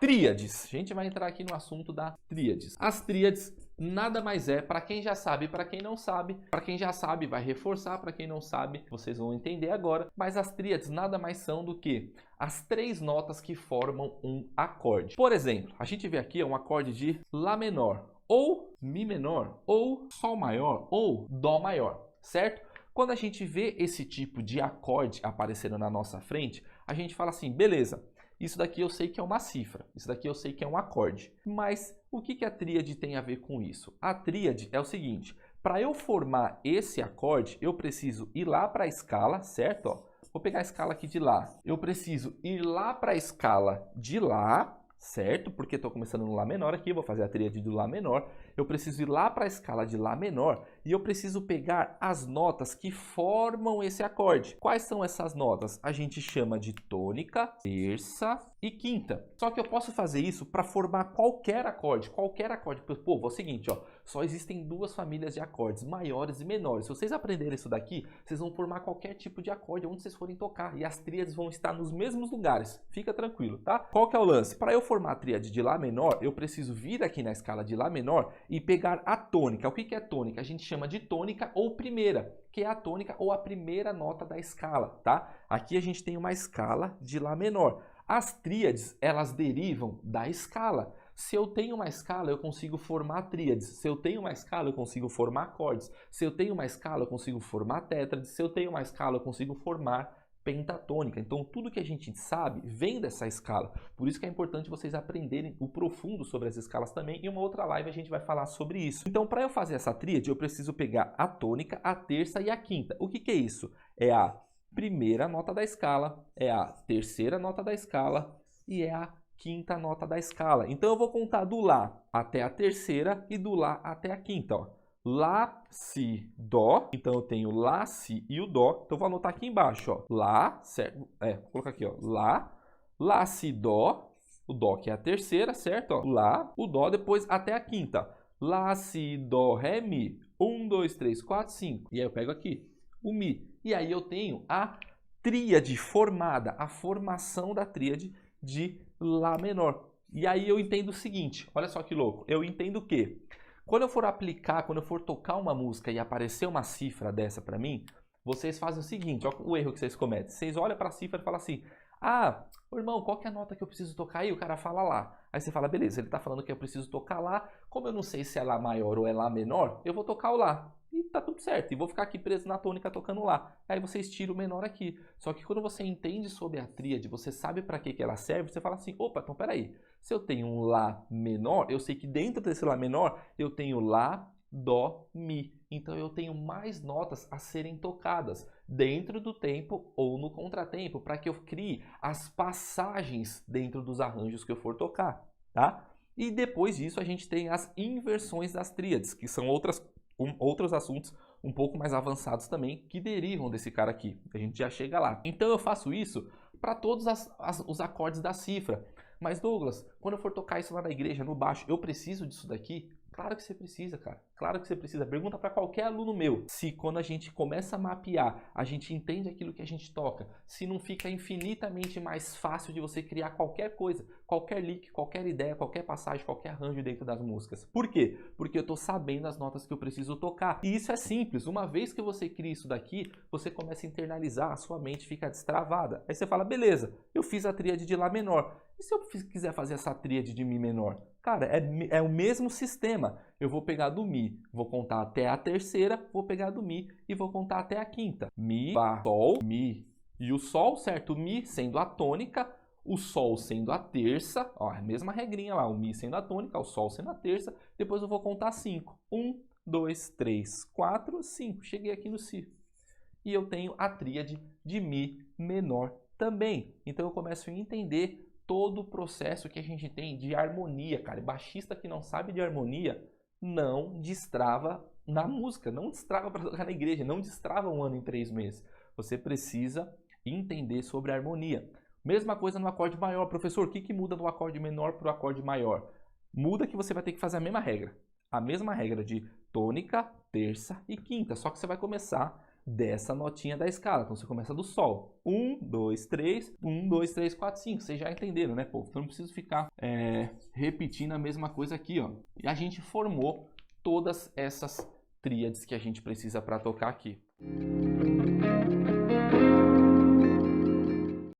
Tríades. A gente vai entrar aqui no assunto da tríades. As tríades nada mais é, para quem já sabe, para quem não sabe. Para quem já sabe, vai reforçar, para quem não sabe, vocês vão entender agora. Mas as tríades nada mais são do que as três notas que formam um acorde. Por exemplo, a gente vê aqui um acorde de Lá menor, ou Mi menor, ou Sol maior, ou Dó maior, certo? Quando a gente vê esse tipo de acorde aparecendo na nossa frente, a gente fala assim, beleza, isso daqui eu sei que é uma cifra, isso daqui eu sei que é um acorde. Mas o que a tríade tem a ver com isso? A tríade é o seguinte, para eu formar esse acorde, eu preciso ir lá para a escala, certo? Ó, vou pegar a escala aqui de Lá. Eu preciso ir lá para a escala de Lá, certo? Porque estou começando no Lá menor aqui, vou fazer a tríade do Lá menor. Eu preciso ir lá para a escala de Lá menor e eu preciso pegar as notas que formam esse acorde. Quais são essas notas? A gente chama de tônica, terça e quinta. Só que eu posso fazer isso para formar qualquer acorde. Qualquer acorde. Pô, é o seguinte, ó, só existem duas famílias de acordes, maiores e menores. Se vocês aprenderem isso daqui, vocês vão formar qualquer tipo de acorde onde vocês forem tocar. E as tríades vão estar nos mesmos lugares. Fica tranquilo, tá? Qual que é o lance? Para eu formar a tríade de Lá menor, eu preciso vir aqui na escala de Lá menor e pegar a tônica. O que é tônica? A gente chama de tônica ou primeira, que é a tônica ou a primeira nota da escala, tá? Aqui a gente tem uma escala de Lá menor. As tríades, elas derivam da escala. Se eu tenho uma escala, eu consigo formar tríades. Se eu tenho uma escala, eu consigo formar acordes. Se eu tenho uma escala, eu consigo formar tétrades. Se eu tenho uma escala, eu consigo formar pentatônica. Então, tudo que a gente sabe vem dessa escala. Por isso que é importante vocês aprenderem o profundo sobre as escalas também. Em uma outra live a gente vai falar sobre isso. Então, para eu fazer essa tríade, eu preciso pegar a tônica, a terça e a quinta. O que é isso? É a primeira nota da escala, é a terceira nota da escala e é a quinta nota da escala. Então, eu vou contar do Lá até a terceira e do Lá até a quinta, ó. Lá, Si, Dó. Então, eu tenho Lá, Si e o Dó. Então, eu vou anotar aqui embaixo, ó. Lá, certo? Vou colocar aqui, ó. Lá, Si, Dó. O Dó que é a terceira, certo? Ó. Lá, o Dó, depois até a quinta. Lá, Si, Dó, Ré, Mi. 1, 2, 3, 4, 5. E aí eu pego aqui o Mi. E aí eu tenho a tríade formada, a formação da tríade de Lá menor. E aí eu entendo o seguinte, olha só que louco. Eu entendo que quando eu for aplicar, quando eu for tocar uma música e aparecer uma cifra dessa para mim, vocês fazem o seguinte, olha o erro que vocês cometem. Vocês olham para a cifra e falam assim, ah, irmão, qual que é a nota que eu preciso tocar aí? O cara fala Lá. Aí você fala, beleza, ele está falando que eu preciso tocar Lá. Como eu não sei se é Lá maior ou é Lá menor, eu vou tocar o Lá. E tá tudo certo. E vou ficar aqui preso na tônica tocando Lá. Aí vocês tiram o menor aqui. Só que quando você entende sobre a tríade, você sabe para que ela serve, você fala assim, opa, então peraí. Se eu tenho um Lá menor, eu sei que dentro desse Lá menor, eu tenho Lá, Dó, Mi. Então eu tenho mais notas a serem tocadas dentro do tempo ou no contratempo, para que eu crie as passagens dentro dos arranjos que eu for tocar, tá? E depois disso a gente tem as inversões das tríades, que são outros assuntos um pouco mais avançados também, que derivam desse cara aqui. A gente já chega lá. Então eu faço isso para todos os acordes da cifra. Mas Douglas, quando eu for tocar isso lá na igreja, no baixo, eu preciso disso daqui? Claro que você precisa, cara. Claro que você precisa. Pergunta para qualquer aluno meu. Se quando a gente começa a mapear, a gente entende aquilo que a gente toca, se não fica infinitamente mais fácil de você criar qualquer coisa, qualquer lick, qualquer ideia, qualquer passagem, qualquer arranjo dentro das músicas. Por quê? Porque eu estou sabendo as notas que eu preciso tocar. E isso é simples. Uma vez que você cria isso daqui, você começa a internalizar, a sua mente fica destravada. Aí você fala, beleza, eu fiz a tríade de Lá menor. E se eu quiser fazer essa tríade de Mi menor? Cara, é o mesmo sistema. Eu vou pegar do Mi, vou contar até a terceira, vou pegar do Mi e vou contar até a quinta. Mi, Fá, Sol, Mi e o Sol, certo? O Mi sendo a tônica, o Sol sendo a terça, ó, a mesma regrinha lá, o Mi sendo a tônica, o Sol sendo a terça, depois eu vou contar 5. 1, 2, 3, 4, 5. Cheguei aqui no Si. E eu tenho a tríade de Mi menor também. Então eu começo a entender todo o processo que a gente tem de harmonia, cara. Baixista que não sabe de harmonia não destrava na música, não destrava para tocar na igreja, não destrava um ano em 3 meses. Você precisa entender sobre a harmonia. Mesma coisa no acorde maior. Professor, o que muda do acorde menor para o acorde maior? Muda que você vai ter que fazer a mesma regra. A mesma regra de tônica, terça e quinta. Só que você vai começar dessa notinha da escala. Então você começa do Sol. 1, 2, 3, 1, 2, 3, 4, 5. Vocês já entenderam, né, povo? Então não preciso ficar repetindo a mesma coisa aqui, ó. E a gente formou todas essas tríades que a gente precisa para tocar aqui.